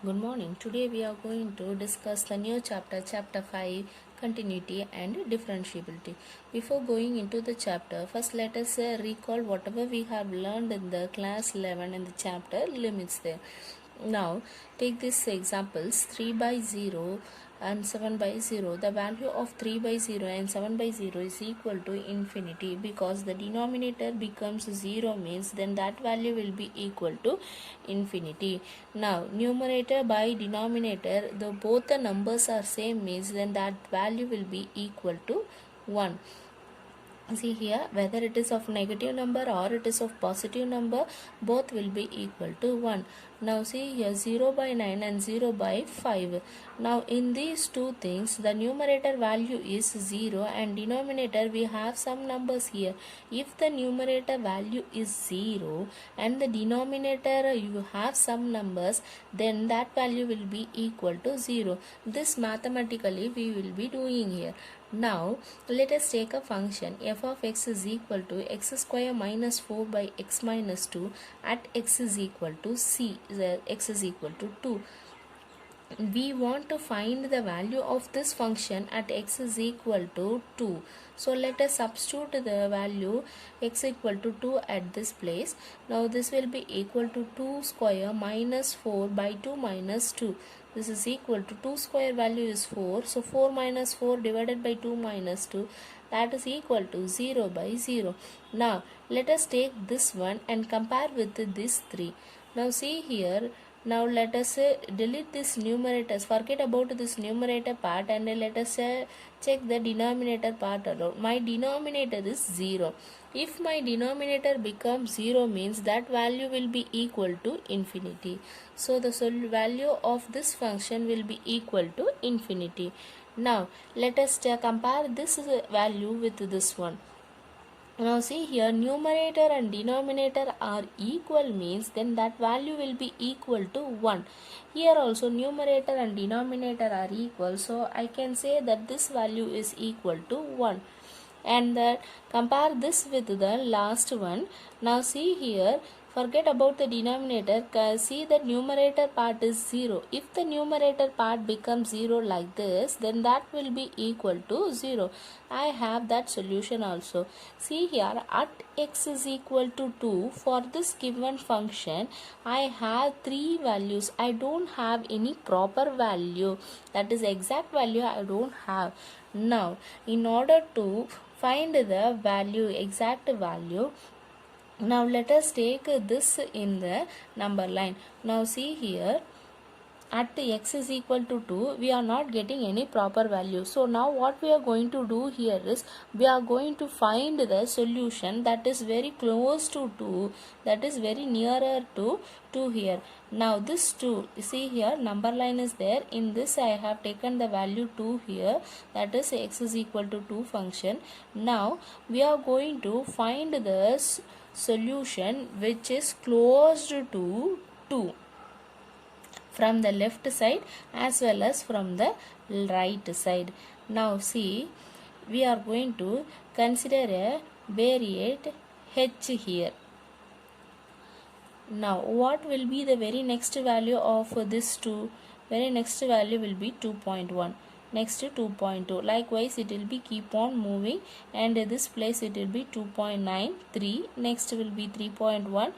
Good morning. Today we are going to discuss the new chapter, chapter 5, continuity and differentiability. Before going into the chapter, first let us recall whatever we have learned in the class 11 in the chapter limits there. Now take these examples 3 by 0 and 7 by 0. The value of 3 by 0 and 7 by 0 is equal to infinity because the denominator becomes 0 means then that value will be equal to infinity. Now numerator by denominator, though both the numbers are same means then that value will be equal to 1. See here, whether it is of negative number or it is of positive number, both will be equal to 1. Now see here 0 by 9 and 0 by 5. Now in these two things, the numerator value is 0 and denominator we have some numbers here. If the numerator value is 0 and the denominator you have some numbers, then that value will be equal to 0. This mathematically we will be doing here. Now let us take a function f of x is equal to x square minus 4 by x minus 2 at x is equal to c, x is equal to 2. We want to find the value of this function at x is equal to 2. So let us substitute the value x equal to 2 at this place. Now this will be equal to 2 square minus 4 by 2 minus 2. This is equal to 2 square value is 4. So 4 minus 4 divided by 2 minus 2, that is equal to 0 by 0. Now let us take this one and compare with this 3. Now see here. Now let us delete this numerators, forget about this numerator part and let us check the denominator part around. My denominator is 0. If my denominator becomes 0 means that value will be equal to infinity. So the value of this function will be equal to infinity. Now let us compare this value with this one. Now see here, numerator and denominator are equal means then that value will be equal to 1. Here also numerator and denominator are equal, so I can say that this value is equal to 1. And that compare this with the last one. Now see here, forget about the denominator, see the numerator part is 0. If the numerator part becomes 0 like this, then that will be equal to 0. I have that solution also. See here, at x is equal to 2, for this given function, I have 3 values. I don't have any proper value, that is exact value I don't have. Now, in order to find the value, exact value, now let us take this in the number line. Now see here, at x is equal to 2, we are not getting any proper value. So now what we are going to do here is, we are going to find the solution that is very close to 2, that is very nearer to 2 here. Now this 2, see here number line is there. In this I have taken the value 2 here, that is x is equal to 2 function. Now we are going to find the solution which is close to 2 from the left side as well as from the right side. Now see, we are going to consider a variate h here. Now what will be the very next value of this 2? Very next value will be 2.1. Next 2.2. Likewise it will be keep on moving, and this place it will be 2.93. Next will be 3.1,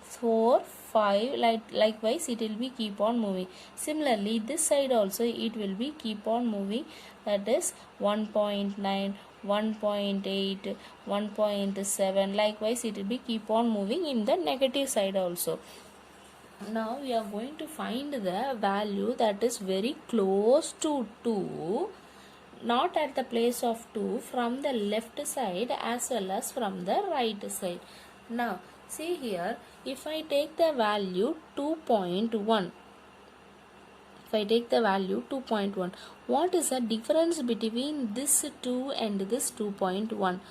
4, 5. Likewise it will be keep on moving. Similarly this side also it will be keep on moving, that is 1.9, 1.8, 1.7. Likewise it will be keep on moving in the negative side also. Now we are going to find the value that is very close to 2, not at the place of 2, from the left side as well as from the right side. Now see here, if I take the value 2.1, if I take the value 2.1, what is the difference between this 2 and this 2.1?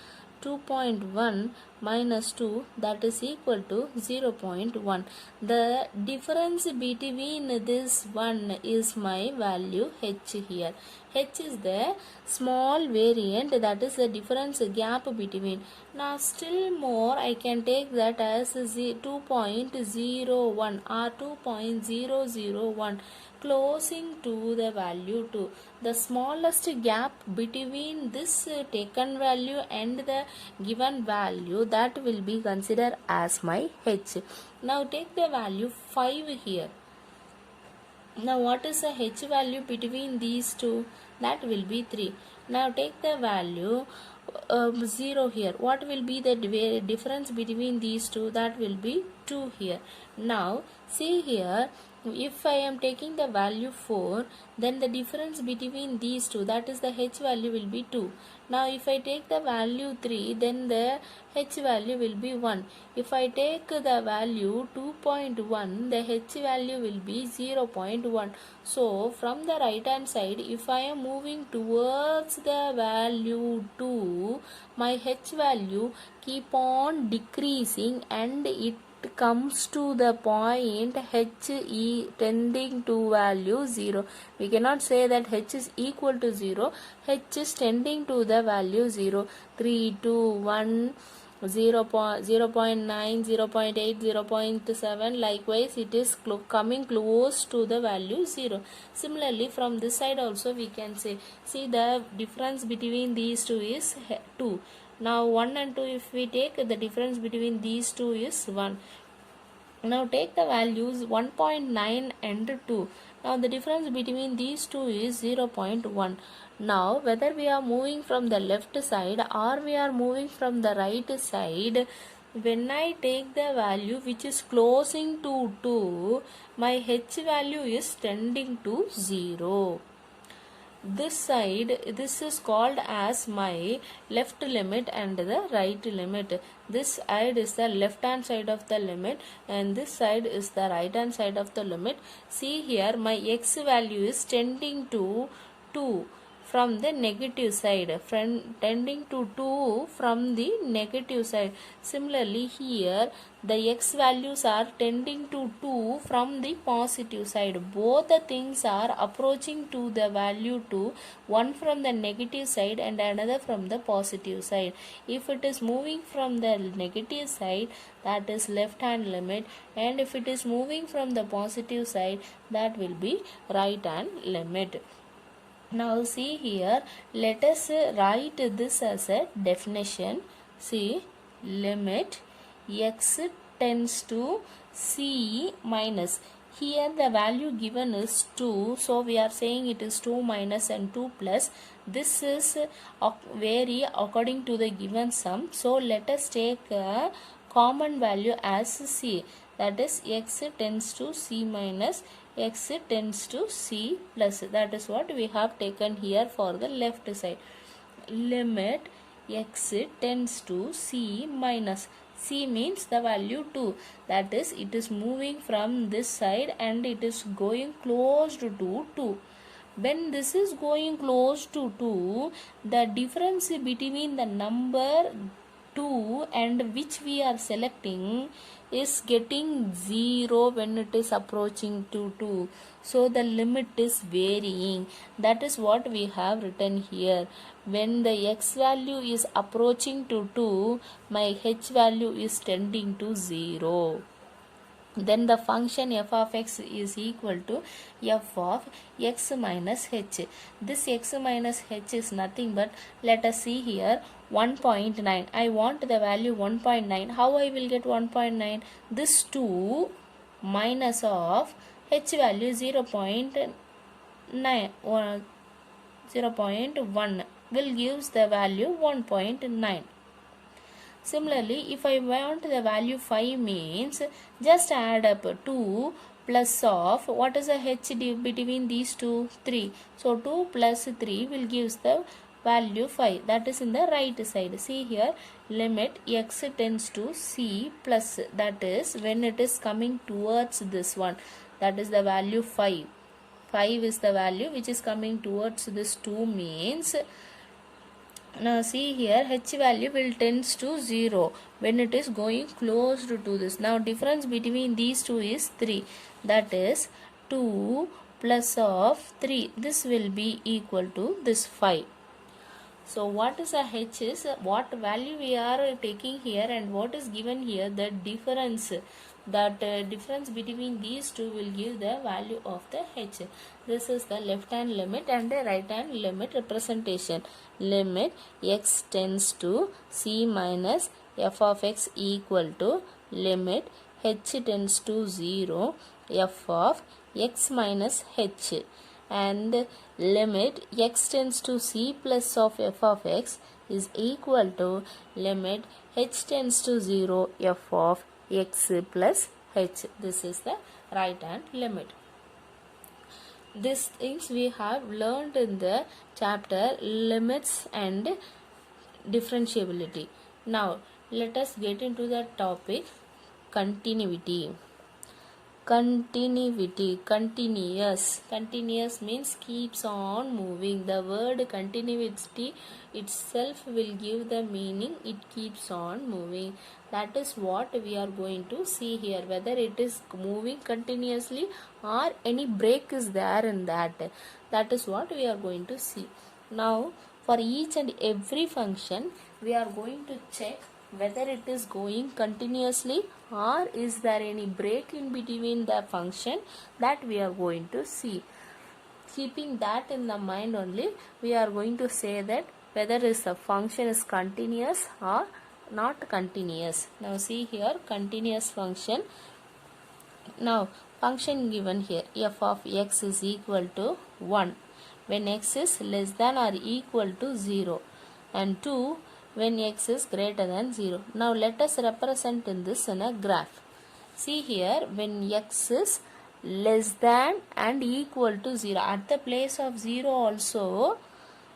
2.1 minus 2, that is equal to 0.1. The difference between this one is my value h here. H is the small variant, that is the difference gap between. Now still more I can take that as 2.01 or 2.001 closing to the value 2. The smallest gap between this taken value and the given value, that will be considered as my h. Now take the value 5 here. Now what is the h value between these two? That will be 3. Now take the value 0 here. What will be the difference between these two? That will be 2 here. Now see here, if I am taking the value 4, then the difference between these two, that is the h value, will be 2. Now if I take the value 3, then the h value will be 1. If I take the value 2.1, the h value will be 0.1. So from the right hand side, if I am moving towards the value 2, my h value keep on decreasing and it comes to the point h tending to value 0. We cannot say that h is equal to 0. H is tending to the value 0. 3, 2, 1, 0, 0.9, 0.8, 0.7. Likewise, it is coming close to the value 0. Similarly, from this side also we can say, see the difference between these two is 2. Now 1 and 2, if we take, the difference between these two is 1. Now take the values 1.9 and 2. Now the difference between these two is 0.1. Now whether we are moving from the left side or we are moving from the right side, when I take the value which is closing to 2, my h value is tending to 0. This side, this is called as my left limit and the right limit. This side is the left hand side of the limit and this side is the right hand side of the limit. See here, my x value is tending to 2 from the negative side, tending to 2 from the negative side. Similarly here, the x values are tending to 2 from the positive side. Both the things are approaching to the value 2, one from the negative side and another from the positive side. If it is moving from the negative side, that is left hand limit, and if it is moving from the positive side, that will be right hand limit. Now see here, let us write this as a definition. See, limit x tends to c minus. Here the value given is 2, so we are saying it is 2 minus and 2 plus. This is vary according to the given sum. So let us take a common value as c, that is x tends to c minus, x tends to c plus. That is what we have taken here for the left side. Limit x tends to c minus. C means the value 2. That is, it is moving from this side and it is going close to 2. When this is going close to 2, the difference between the number 2 and which we are selecting is getting 0 when it is approaching to 2. So the limit is varying. That is what we have written here. When the x value is approaching to 2, my h value is tending to 0. Then the function f of x is equal to f of x minus h. This x minus h is nothing but, let us see here, 1.9. I want the value 1.9. How I will get 1.9? This 2 minus of h value 0.9 or 0.1 will gives the value 1.9. Similarly, if I want the value 5 means, just add up 2 plus of, what is the h between these two? 3. So 2 plus 3 will give the value 5. That is in the right side. See here, limit x tends to c plus, that is when it is coming towards this one, that is the value 5. 5 is the value which is coming towards this 2 means Now see here, h value will tends to 0 when it is going close to this. Now difference between these two is 3. That is 2 plus of 3. This will be equal to this 5. So what is a h is what value we are taking here and what is given here, the difference. That difference between these two will give the value of the h. This is the left hand limit and the right hand limit representation. Limit x tends to c minus f of x equal to limit h tends to 0 f of x minus h, and limit x tends to c plus of f of x is equal to limit h tends to 0 f of x plus h. This is the right hand limit. These things we have learned in the chapter limits and differentiability. Now let us get into the topic continuity. Continuity, continuous means keeps on moving. The word continuity itself will give the meaning it keeps on moving. That is what we are going to see here, whether it is moving continuously or any break is there in that. That is what we are going to see. Now for each and every function we are going to check whether it is going continuously or is there any break in between the function, that we are going to see. Keeping that in the mind only, we are going to say that whether is the function is continuous or not continuous. Now see here, continuous function. Now function given here, f of x is equal to 1 when x is less than or equal to 0, and 2 when x is greater than 0. Now let us represent in this in a graph. See here, when x is less than and equal to 0, at the place of 0 also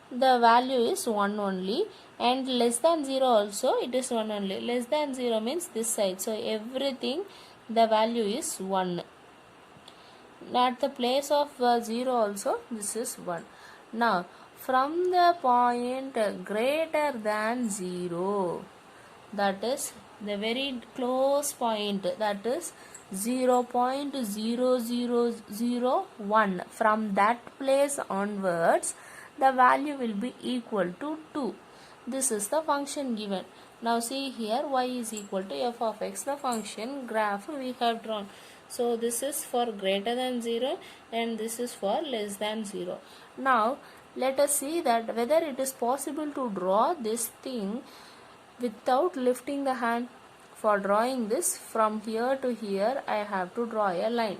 the value is 1 only, and less than 0 also it is 1 only. Less than 0 means this side, so everything the value is 1. At the place of 0 also this is 1. Now from the point greater than 0, that is the very close point, that is 0.0001, from that place onwards the value will be equal to 2. This is the function given. Now see here, y is equal to f of x, the function graph we have drawn. So this is for greater than 0 and this is for less than 0. Now let us see that whether it is possible to draw this thing without lifting the hand. For drawing this, from here to here I have to draw a line.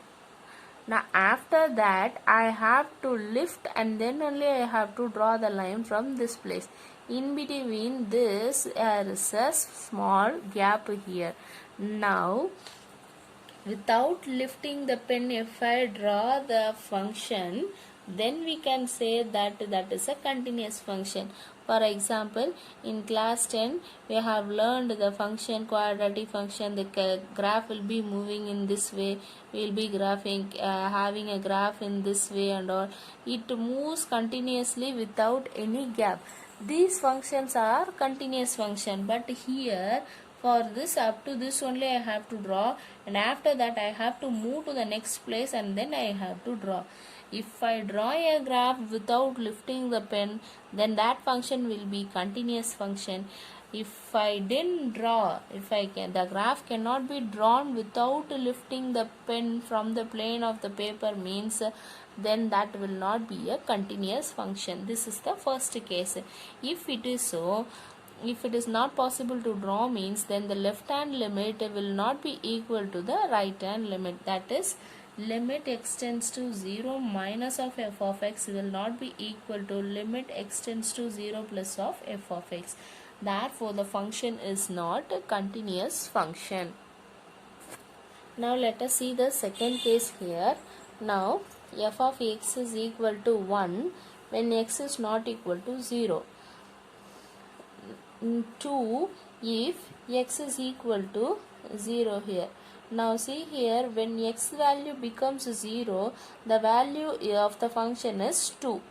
Now after that I have to lift and then only I have to draw the line from this place. In between this there is a small gap here. Now without lifting the pen, if I draw the function, then we can say that that is a continuous function. For example, in class 10 we have learned the function, quadratic function. The graph will be moving in this way, we will be graphing having a graph in this way and all. It moves continuously without any gap. These functions are continuous function, but here for this up to this only I have to draw, and after that I have to move to the next place and then I have to draw. If I draw a graph without lifting the pen, then that function will be continuous function. If I didn't draw, the graph cannot be drawn without lifting the pen from the plane of the paper, means then that will not be a continuous function. This is the first case. If it is so, if it is not possible to draw, means then the left hand limit will not be equal to the right hand limit. That is, limit x tends to 0 minus of f of x will not be equal to limit x tends to 0 plus of f of x. Therefore the function is not a continuous function. Now let us see the second case here. Now f of x is equal to 1 when x is not equal to 0. 2 if x is equal to 0 here. Now see here, when x value becomes 0, the value of the function is 2.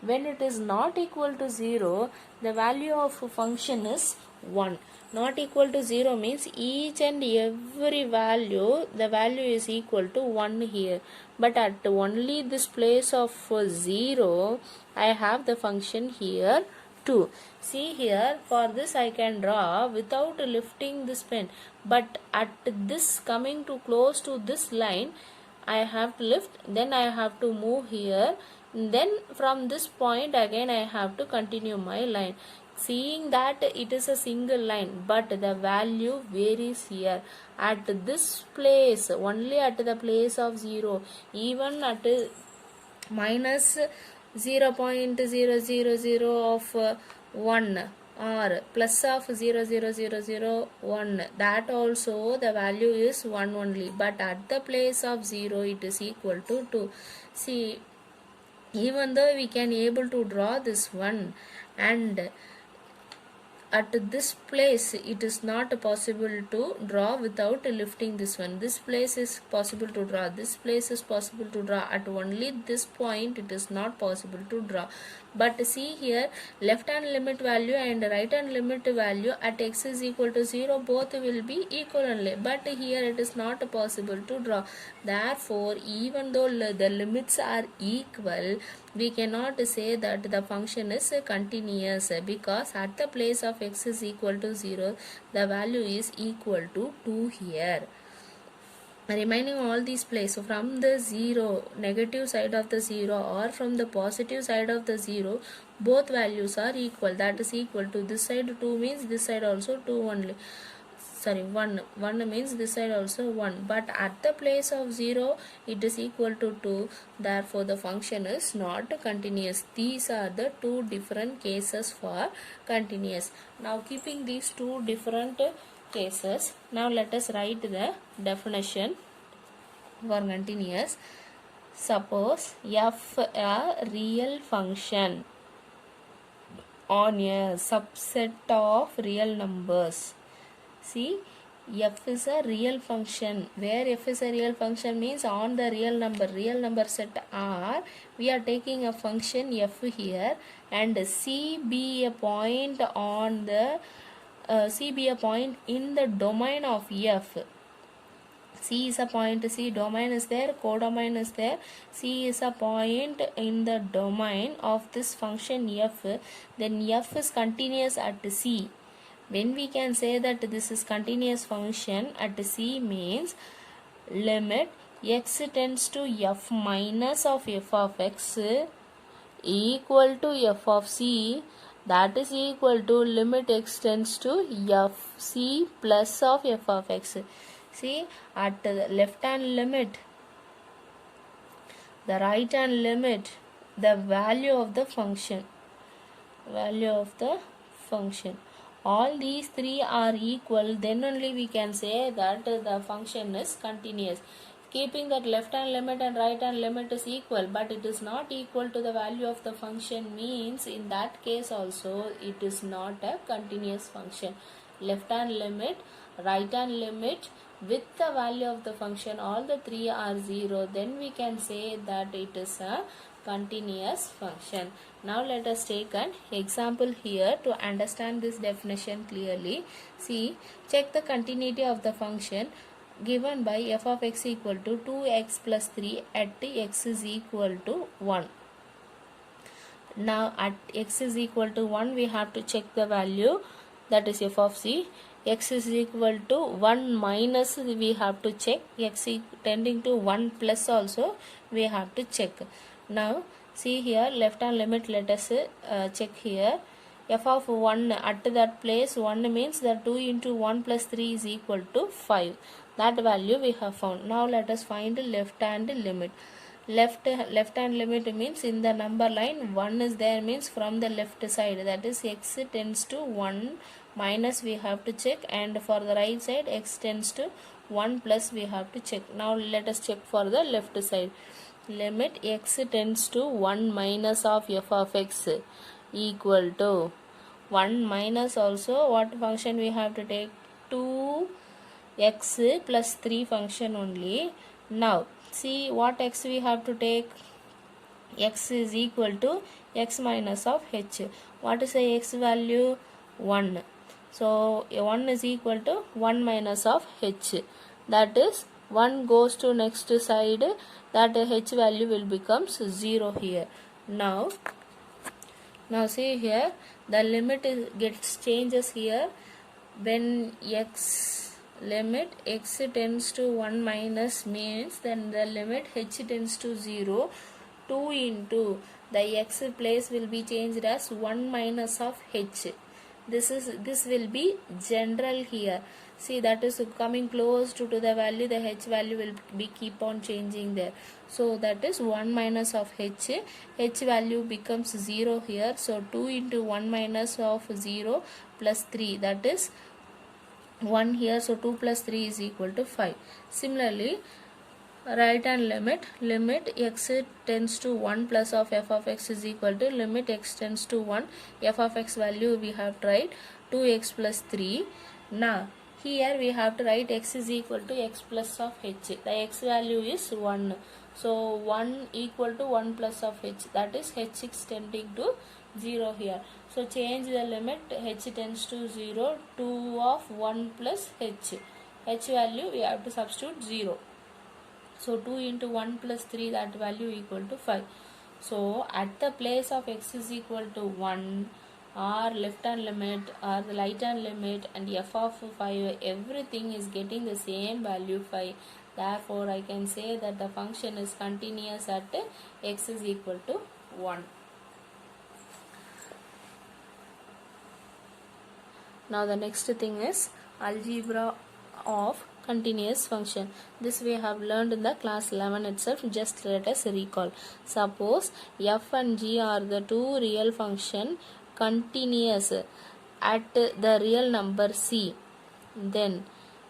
When it is not equal to 0, the value of function is 1. Not equal to 0 means each and every value, the value is equal to 1 here. But at only this place of 0, I have the function here 2. See here, for this I can draw without lifting this pen. But at this coming to close to this line, I have to lift, then I have to move here, then from this point again I have to continue my line. Seeing that it is a single line, but the value varies here. At this place, only at the place of 0, even at minus 0.000 of 1 or plus of 0.0001, that also the value is 1 only, but at the place of 0 it is equal to 2. See, even though we can able to draw this one, and at this place it is not possible to draw without lifting this one. This place is possible to draw, this place is possible to draw, at only this point it is not possible to draw. But see here, left hand limit value and right hand limit value at x is equal to 0, both will be equal only, but here it is not possible to draw. Therefore, even though the limits are equal, we cannot say that the function is continuous, because at the place of x is equal to 0, the value is equal to 2 here. Remaining all these places, so from the 0, negative side of the 0 or from the positive side of the 0, both values are equal. That is equal to this side 2 means this side also 2 only. Sorry, 1 means this side also 1, but at the place of 0 it is equal to 2. Therefore the function is not continuous. These are the two different cases for continuous. Now keeping these two different cases, now let us write the definition for continuous. Suppose f a real function on a subset of real numbers. See, f is a real function. Where f is a real function means on the real number set R, we are taking a function f here, and C be a point on the C be a point in the domain of f. C is a point, C domain is there, codomain is there. C is a point in the domain of this function f, then f is continuous at C. When we can say that this is continuous function at C means limit x tends to f minus of f of x equal to f of C, that is equal to limit x tends to f c plus of f of x. See, at the left hand limit, the right hand limit, the value of the function, all these three are equal, then only we can say that the function is continuous. Keeping that left hand limit and right hand limit is equal, but it is not equal to the value of the function means in that case also it is not a continuous function. Left hand limit, right hand limit with the value of the function, all the three are 0, then we can say that it is a continuous function. Now let us take an example here to understand this definition clearly. See, check the continuity of the function given by f of x equal to 2x plus 3 at x is equal to 1. Now at x is equal to 1, we have to check the value, that is f of c. X is equal to 1 minus, we have to check. X tending to 1 plus also we have to check. Now see here, left hand limit, let us check here. F of 1 at that place, 1 means that 2 into 1 plus 3 is equal to 5. That value we have found. Now let us find left hand limit. Left hand limit means in the number line 1 is there, means from the left side, that is x tends to 1 minus we have to check, and for the right side x tends to 1 plus we have to check. Now let us check for the left side. Limit x tends to 1 minus of f of x equal to 1 minus also what function we have to take, 2x plus 3 function only. Now see what x we have to take, x is equal to x minus of h. What is the x value? 1. So 1 is equal to 1 minus of h. That is 1 goes to next side, that h value will becomes 0 here. Now see here, the limit gets changes here when limit x tends to 1 minus means then the limit h tends to 0. 2 into the x place will be changed as 1 minus of h. This will be general here. See, that is coming close to the value, the h value will be keep on changing there. So that is 1 minus of h. H value becomes 0 here. So 2 into 1 minus of 0 plus 3, that is 1 here. So 2 plus 3 is equal to 5. Similarly, right hand limit x tends to 1 plus of f of x is equal to limit x tends to 1, f of x value we have tried 2x plus 3. Now here we have to write x is equal to x plus of h. The x value is 1. So 1 equal to 1 plus of h, that is h is tending to 0 here. So change the limit, h tends to 0, 2 of 1 plus h. H value we have to substitute 0. So 2 into 1 plus 3, that value equal to 5. So at the place of x is equal to 1, or left hand limit or the right hand limit and f of 5, everything is getting the same value 5. Therefore I can say that the function is continuous at x is equal to 1. Now the next thing is algebra of continuous function. This we have learned in the class 11 itself. Just let us recall. Suppose f and g are the two real function continuous at the real number c, then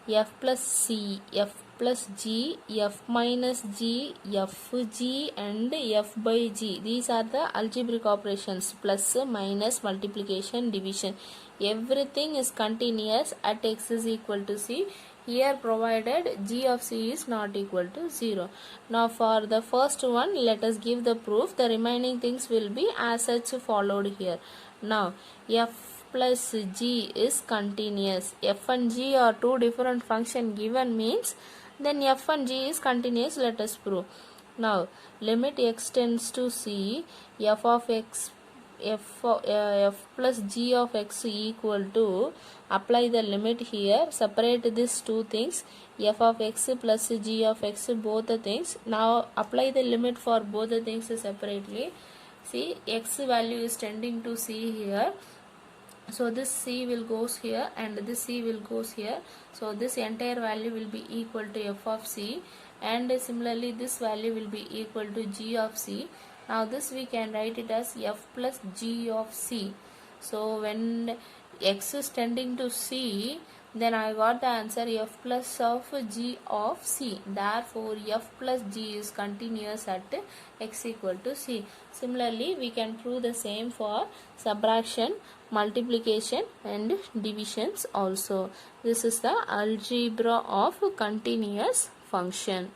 f plus c, f plus g, f minus g, f g and f by g. These are the algebraic operations: plus, minus, multiplication, division. Everything is continuous at x is equal to c. Here provided g of c is not equal to 0. Now for the first one, let us give the proof. The remaining things will be as such followed here. Now f plus g is continuous. F and g are two different function given means then f and g is continuous. Let us prove. Now limit x tends to c, f of x f plus g of x equal to, apply the limit here, separate these two things, f of x plus g of x, both the things. Now apply the limit for both the things separately. See, x value is tending to c here. So this c will goes here and this c will goes here. So this entire value will be equal to f of c, and similarly this value will be equal to g of c. Now this we can write it as f plus g of c. So when x is tending to c, then I got the answer f plus of g of c. Therefore f plus g is continuous at x equal to c. Similarly we can prove the same for subtraction, multiplication and divisions also. This is the algebra of continuous function.